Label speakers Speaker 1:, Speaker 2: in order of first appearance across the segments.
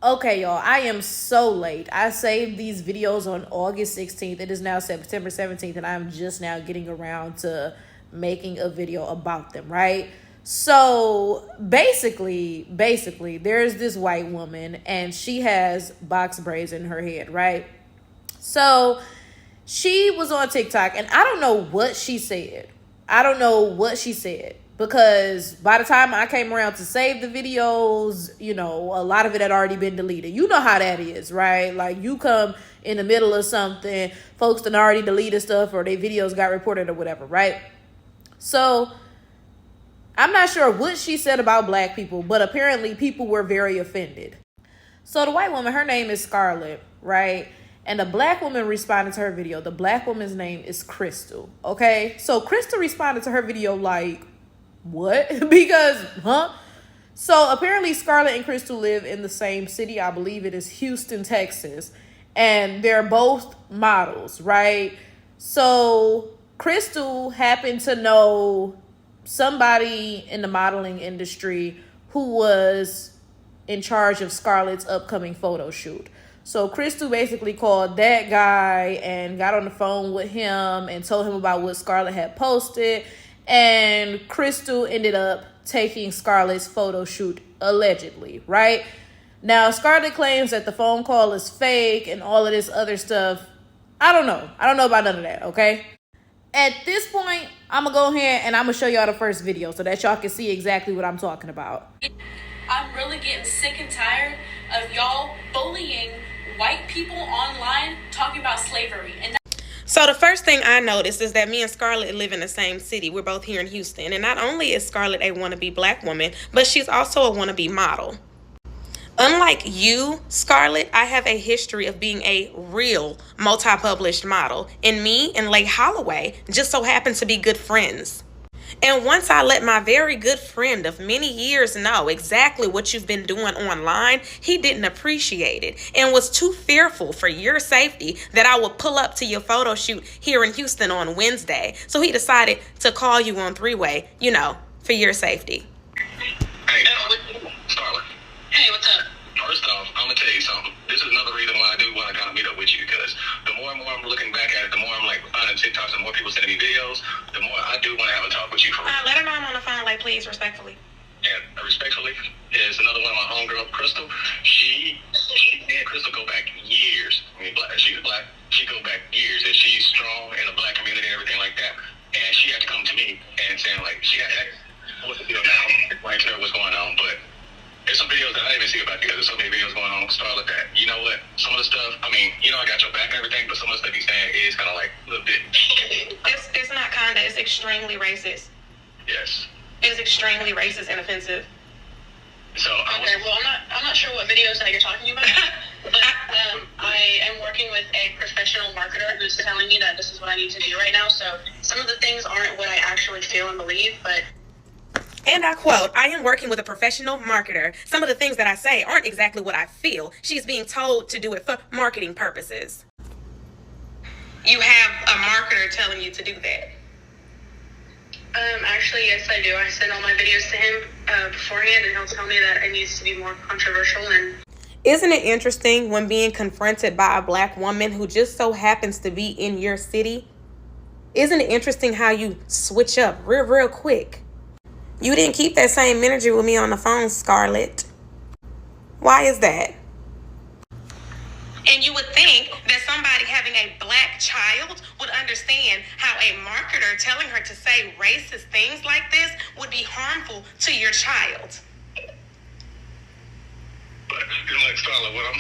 Speaker 1: Okay, y'all, I am so late. I saved these videos on August 16th. It is now September 17th, and I'm just now getting around to making a video about them, right? So basically, there's this white woman, and she has box braids in her head, right? So she was on TikTok, and I don't know what she said. Because by the time I came around to save the videos, a lot of it had already been deleted. You know how that is, right? Like, you come in the middle of something, folks done already deleted stuff, or their videos got reported or whatever, right? So I'm not sure what she said about black people, but apparently people were very offended. So the white woman, her name is Scarlett, right? And the black woman responded to her video. The black woman's name is Crystal, okay? So Crystal responded to her video like, what? Because, So apparently Scarlett and Crystal live in the same city. I believe it is Houston, Texas. And they're both models, right? So Crystal happened to know somebody in the modeling industry who was in charge of Scarlett's upcoming photo shoot. So Crystal basically called that guy and got on the phone with him and told him about what Scarlett had posted. And Crystal ended up taking Scarlett's photo shoot, allegedly, right? Now, Scarlett claims that the phone call is fake and all of this other stuff. I don't know about none of that, okay? At this point, I'm going to go ahead and I'm going to show y'all the first video so that y'all can see exactly what I'm talking about.
Speaker 2: I'm really getting sick and tired of y'all bullying white people online talking about slavery.
Speaker 3: So the first thing I noticed is that me and Scarlett live in the same city. We're both here in Houston. And not only is Scarlett a wannabe black woman, but she's also a wannabe model. Unlike you, Scarlett, I have a history of being a real multi-published model. And me and Lay Holloway just so happen to be good friends. And once I let my very good friend of many years know exactly what you've been doing online, he didn't appreciate it and was too fearful for your safety that I would pull up to your photo shoot here in Houston on Wednesday. So he decided to call you on three-way, for your safety.
Speaker 4: Hey, Scarlett.
Speaker 2: Hey, what's up?
Speaker 4: First off, I'm going to tell you something. This is another reason why I do want to kind of meet up with you, because the more and more I'm looking back at it, the more I'm like finding TikToks and more people sending me videos, the more I do want to have a talk with you.
Speaker 3: Let her know I'm on the phone, please, respectfully.
Speaker 4: And respectfully, is another one of my homegirl, Crystal. She and Crystal go back years. I mean, she's black. She go back years, and she's strong in the black community and everything like that. And she had to come to me and saying, like, she had to ask, what's the deal now? Explain to her what's going on, but there's some videos that I didn't even see about you, because there's so many videos going on with Scarlett that, you know what, some of the stuff, I mean, I got your back and everything, but some of the stuff he's saying is kind of like a little bit.
Speaker 3: It's not kinda, it's extremely racist.
Speaker 4: Yes.
Speaker 3: It's extremely racist and offensive.
Speaker 4: So
Speaker 2: I'm not sure what videos that you're talking about, but I am working with a professional marketer who's telling me that this is what I need to do right now. So some of the things aren't what I actually feel and believe, but.
Speaker 3: And I quote, I am working with a professional marketer. Some of the things that I say aren't exactly what I feel. She's being told to do it for marketing purposes. You have a marketer telling you to do that.
Speaker 2: Actually, yes, I do. I send all my videos to him beforehand, and he'll tell me that it needs to be more controversial. And
Speaker 3: isn't it interesting when being confronted by a black woman who just so happens to be in your city? Isn't it interesting how you switch up real quick? You didn't keep that same energy with me on the phone, Scarlett. Why is that? And you would think that somebody having a black child would understand how a marketer telling her to say racist things like this would be harmful to your child.
Speaker 4: But like Scarlett, what I'm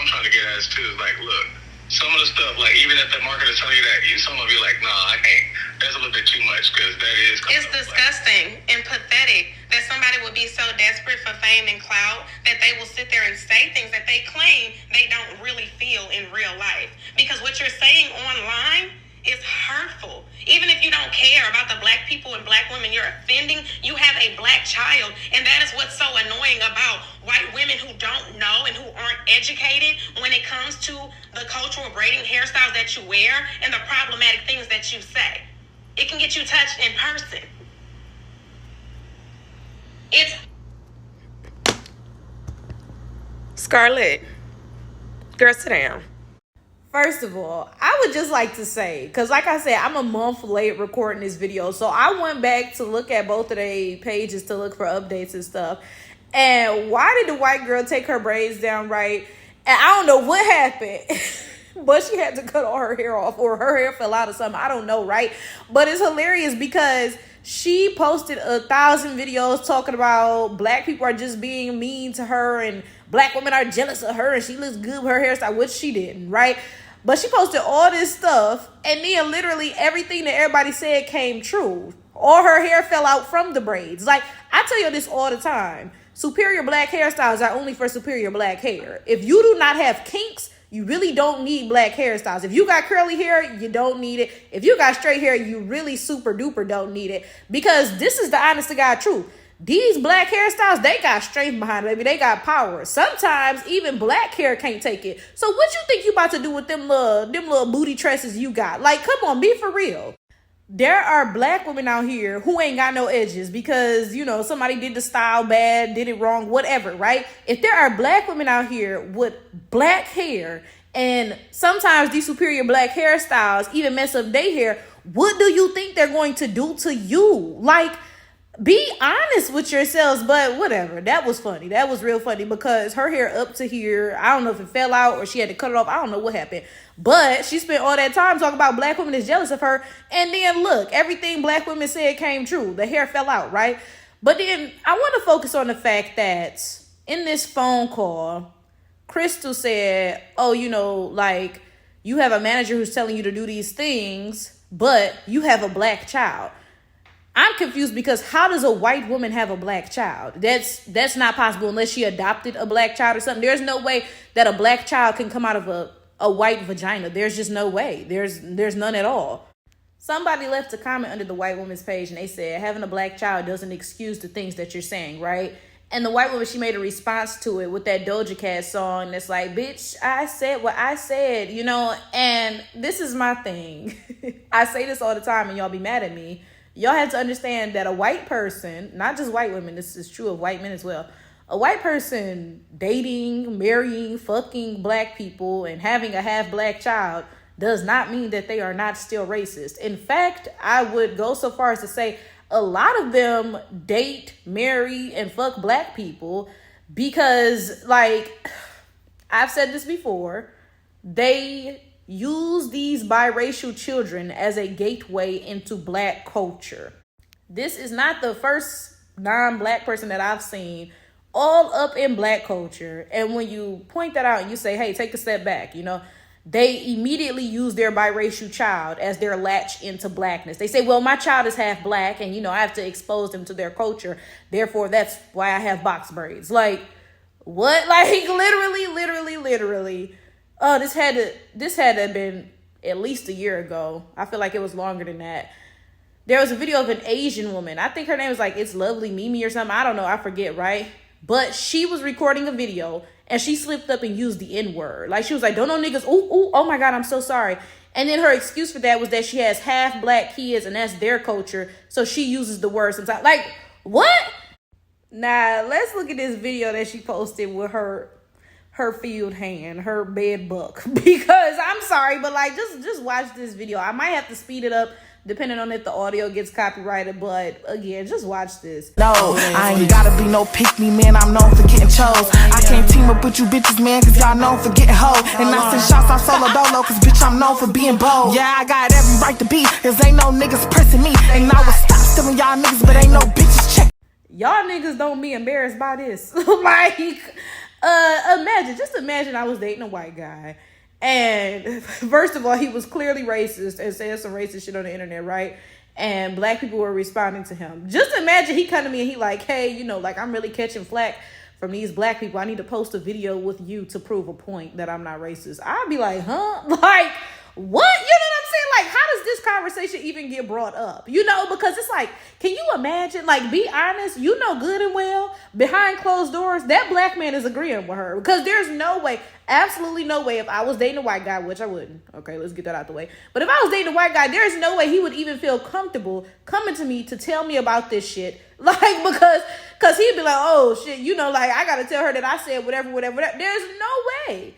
Speaker 4: trying to get at is too is like, look, some of the stuff, like even if the marketer tell you that, some of you like, nah, I can't. That's a little bit too much, because that is.
Speaker 3: It's disgusting and pathetic that somebody would be so desperate for fame and clout that they will sit there and say things that they claim they don't really feel in real life. Because what you're saying online is hurtful. Even if you don't care about the black people and black women you're offending, you have a black child. And that is what's so annoying about white women who don't know and who aren't educated when it comes to the cultural braiding hairstyles that you wear and the problematic things that you say. It can get you touched in person. Scarlett, girl, sit down.
Speaker 1: First of all, I would just like to say, because like I said, I'm a month late recording this video. So I went back to look at both of their pages to look for updates and stuff. And why did the white girl take her braids down right? And I don't know what happened. But she had to cut all her hair off, or her hair fell out or something. I don't know, right? But it's hilarious because she posted 1,000 videos talking about black people are just being mean to her and black women are jealous of her and she looks good with her hairstyle, which she didn't, right? But she posted all this stuff, and then literally everything that everybody said came true. All her hair fell out from the braids. Like, I tell you this all the time. Superior black hairstyles are only for superior black hair. If you do not have kinks, you really don't need black hairstyles. If you got curly hair, you don't need it. If you got straight hair, you really super duper don't need it. Because this is the honest to God truth. These black hairstyles, they got strength behind it, baby. They got power. Sometimes even black hair can't take it. So what you think you about to do with them little booty tresses you got? Like, come on, be for real. There are black women out here who ain't got no edges because, you know, somebody did the style bad, did it wrong, whatever, right? If there are black women out here with black hair and sometimes these superior black hairstyles even mess up their hair, what do you think they're going to do to you? Like, be honest with yourselves, but whatever. That was funny. That was real funny because her hair up to here, I don't know if it fell out or she had to cut it off. I don't know what happened. But she spent all that time talking about black women is jealous of her. And then look, everything black women said came true. The hair fell out, right? But then I want to focus on the fact that in this phone call, Crystal said, oh, you know, like you have a manager who's telling you to do these things, but you have a black child. I'm confused because how does a white woman have a black child? That's not possible unless she adopted a black child or something. There's no way that a black child can come out of a white vagina. There's just no way. There's none at all. Somebody left a comment under the white woman's page and they said, having a black child doesn't excuse the things that you're saying, right? And the white woman, she made a response to it with that Doja Cat song that's like, bitch, I said what I said, you know? And this is my thing. I say this all the time and y'all be mad at me. Y'all have to understand that a white person, not just white women, this is true of white men as well. A white person dating, marrying, fucking black people and having a half black child does not mean that they are not still racist. In fact, I would go so far as to say a lot of them date, marry, and fuck black people because, like, I've said this before, they use these biracial children as a gateway into black culture. This is not the first non-black person that I've seen all up in black culture. And when you point that out and you say, hey, take a step back, you know, they immediately use their biracial child as their latch into blackness. They say, well, my child is half black and, you know, I have to expose them to their culture. Therefore, that's why I have box braids. Like, what? Like, literally. Oh, this had to have been at least a year ago. I feel like it was longer than that. There was a video of an Asian woman. I think her name was like It's Lovely Mimi or something. I don't know. I forget, right? But she was recording a video and she slipped up and used the N-word. Like, she was like, don't know niggas. Ooh, oh my God, I'm so sorry. And then her excuse for that was that she has half black kids and that's their culture. So she uses the word sometimes. Like, what? Now, let's look at this video that she posted with her field hand, her bed buck, because I'm sorry, but like just watch this video. I might have to speed it up depending on if the audio gets copyrighted, but again, just watch this.
Speaker 5: No, I ain't gotta be no pick me, man. I'm known for getting chose. I can't team up with you bitches, man, cause y'all known for getting hoes. And I send shots out solo dolo, cause bitch, I'm known for being bold. Yeah, I got every right to be, cause ain't no niggas pressing me. And I would stop stealing y'all niggas, but ain't no bitches check.
Speaker 1: Y'all niggas don't be embarrassed by this. Like, imagine I was dating a white guy and first of all, he was clearly racist and saying some racist shit on the internet, right? And black people were responding to him. Just imagine he come to me and he like, hey, you know, like I'm really catching flack from these black people. I need to post a video with you to prove a point that I'm not racist. I'd be like, huh? Like, what? You know what I'm saying? Like, how does this conversation even get brought up? You know, because it's like, can you imagine, like, be honest, you know good and well, behind closed doors, that black man is agreeing with her. Because there's no way, absolutely no way, if I was dating a white guy, which I wouldn't. Okay, let's get that out the way. But if I was dating a white guy, there's no way he would even feel comfortable coming to me to tell me about this shit. Like, because he'd be like, oh, shit, you know, like, I got to tell her that I said whatever. There's no way.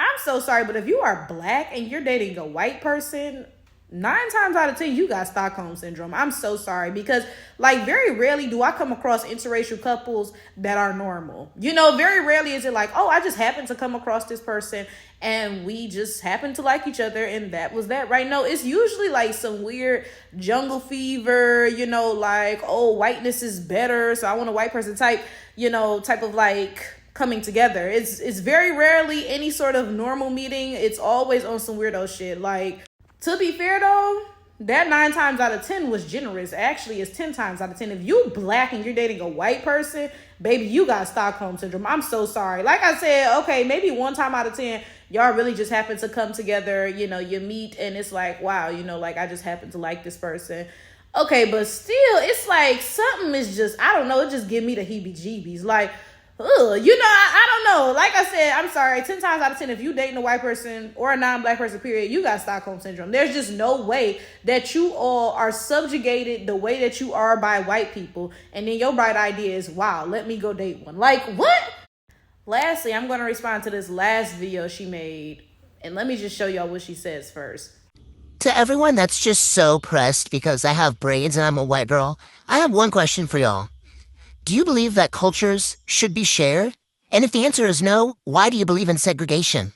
Speaker 1: I'm so sorry, but if you are black and you're dating a white person, 9 times out of 10, you got Stockholm syndrome. I'm so sorry, because like very rarely do I come across interracial couples that are normal. You know, very rarely is it like, oh, I just happened to come across this person and we just happened to like each other and that was that, right? No, it's usually like some weird jungle fever, you know, like, oh, whiteness is better, so I want a white person type, you know, type of like coming together. It's very rarely any sort of normal meeting. It's always on some weirdo shit. Like, to be fair though, that 9 times out of 10 was generous. Actually, it's 10 times out of 10. If you black and you're dating a white person, baby, you got Stockholm syndrome. I'm so sorry. Like I said, okay, maybe 1 time out of 10, y'all really just happen to come together. You know, you meet and it's like, wow, you know, like I just happen to like this person. Okay, but still, it's like something is just, I don't know, it just give me the heebie-jeebies. Like, ugh, you know, I don't know. Like I said, I'm sorry, 10 times out of 10, if you dating a white person or a non-black person, period, you got Stockholm syndrome. There's just no way that you all are subjugated the way that you are by white people. And then your bright idea is, wow, let me go date one. Like, what? Lastly, I'm going to respond to this last video she made. And let me just show y'all what she says first.
Speaker 6: To everyone that's just so pressed because I have braids and I'm a white girl, I have one question for y'all. Do you believe that cultures should be shared? And if the answer is no, why do you believe in segregation?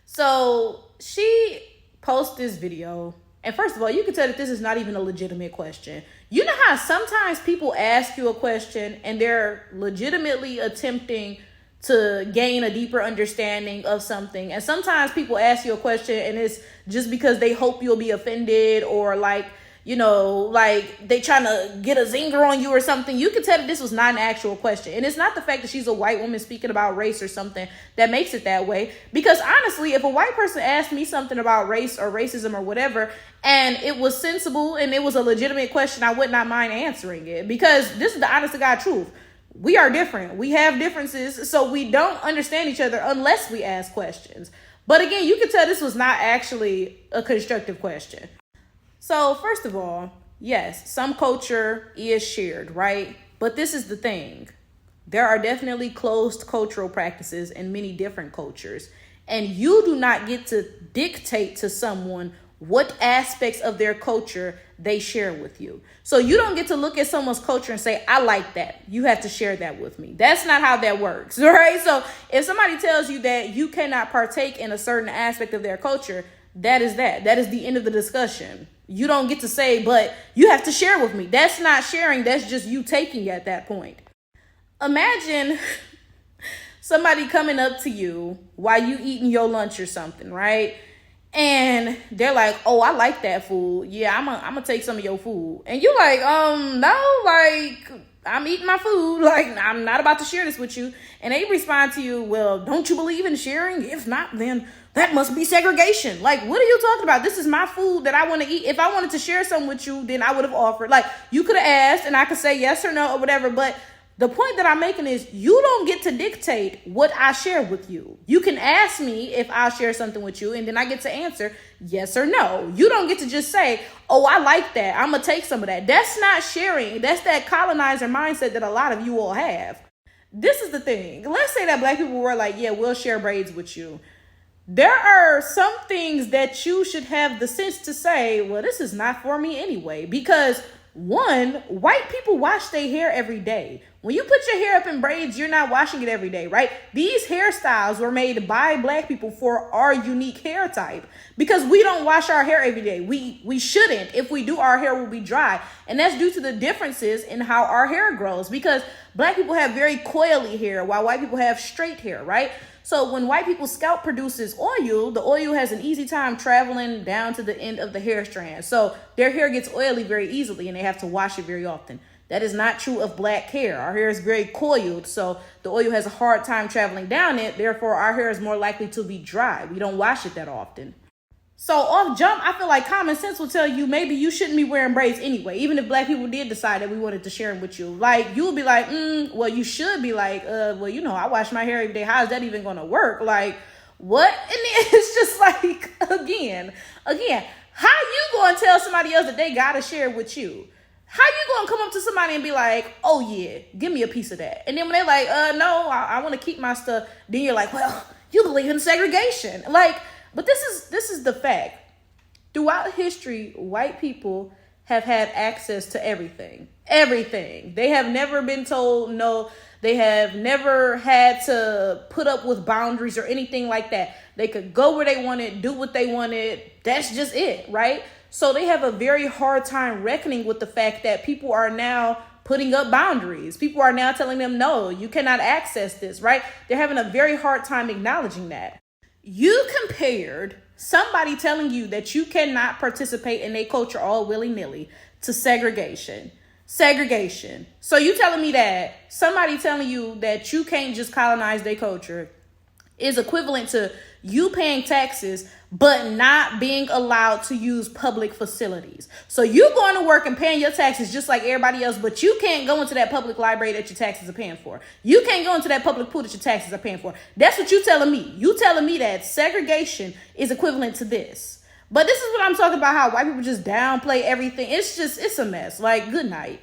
Speaker 1: So she posts this video. And first of all, you can tell that this is not even a legitimate question. You know how sometimes people ask you a question and they're legitimately attempting to gain a deeper understanding of something. And sometimes people ask you a question and it's just because they hope you'll be offended or like, you know, like they trying to get a zinger on you or something. You can tell that this was not an actual question. And it's not the fact that she's a white woman speaking about race or something that makes it that way. Because honestly, if a white person asked me something about race or racism or whatever, and it was sensible and it was a legitimate question, I would not mind answering it. Because this is the honest to God truth. We are different. We have differences. So we don't understand each other unless we ask questions. But again, you can tell this was not actually a constructive question. So first of all, yes, some culture is shared, right? But this is the thing. There are definitely closed cultural practices in many different cultures. And you do not get to dictate to someone what aspects of their culture they share with you. So you don't get to look at someone's culture and say, I like that. You have to share that with me. That's not how that works, right? So if somebody tells you that you cannot partake in a certain aspect of their culture, that is that. That is the end of the discussion. You don't get to say, but you have to share with me. That's not sharing. That's just you taking at that point. Imagine somebody coming up to you while you eating your lunch or something, right? And they're like, oh, I like that food. Yeah, I'm gonna take some of your food. And you like, no, like, I'm eating my food. Like, I'm not about to share this with you. And they respond to you, well, don't you believe in sharing? If not, then that must be segregation. Like, what are you talking about? This is my food that I want to eat. If I wanted to share some with you, then I would have offered. Like, you could have asked and I could say yes or no or whatever. But the point that I'm making is you don't get to dictate what I share with you. You can ask me if I'll share something with you and then I get to answer yes or no. You don't get to just say, oh, I like that. I'm going to take some of that. That's not sharing. That's that colonizer mindset that a lot of you all have. This is the thing. Let's say that black people were like, yeah, we'll share braids with you. There are some things that you should have the sense to say, well, this is not for me anyway. Because one, white people wash their hair every day. When you put your hair up in braids, you're not washing it every day, right? These hairstyles were made by black people for our unique hair type because we don't wash our hair every day. We shouldn't. If we do, our hair will be dry. And that's due to the differences in how our hair grows because black people have very coily hair while white people have straight hair, right? So when white people's scalp produces oil, the oil has an easy time traveling down to the end of the hair strand. So their hair gets oily very easily and they have to wash it very often. That is not true of black hair. Our hair is very coiled, so the oil has a hard time traveling down it. Therefore, our hair is more likely to be dry. We don't wash it that often. So off jump, I feel like common sense will tell you maybe you shouldn't be wearing braids anyway, even if black people did decide that we wanted to share them with you. Like, you'll be like, well, you should be like, well, you know, I wash my hair every day. How is that even going to work? Like, what? And then it's just like, again, how you going to tell somebody else that they got to share with you? How you going to come up to somebody and be like, oh, yeah, give me a piece of that? And then when they're like, no, I want to keep my stuff. Then you're like, well, you believe in segregation. Like, but this is the fact. Throughout history, white people have had access to everything. Everything. They have never been told no. They have never had to put up with boundaries or anything like that. They could go where they wanted, do what they wanted. That's just it, right? So they have a very hard time reckoning with the fact that people are now putting up boundaries. People are now telling them, no, you cannot access this, right? They're having a very hard time acknowledging that. You compared somebody telling you that you cannot participate in a culture all willy-nilly to segregation. Segregation. So you telling me that somebody telling you that you can't just colonize their culture is equivalent to you paying taxes but not being allowed to use public facilities. So you going to work and paying your taxes just like everybody else, but you can't go into that public library that your taxes are paying for. You can't go into that public pool that your taxes are paying for. That's what you telling me. You telling me that segregation is equivalent to this. But this is what I'm talking about, how white people just downplay everything. It's a mess. Like, good night.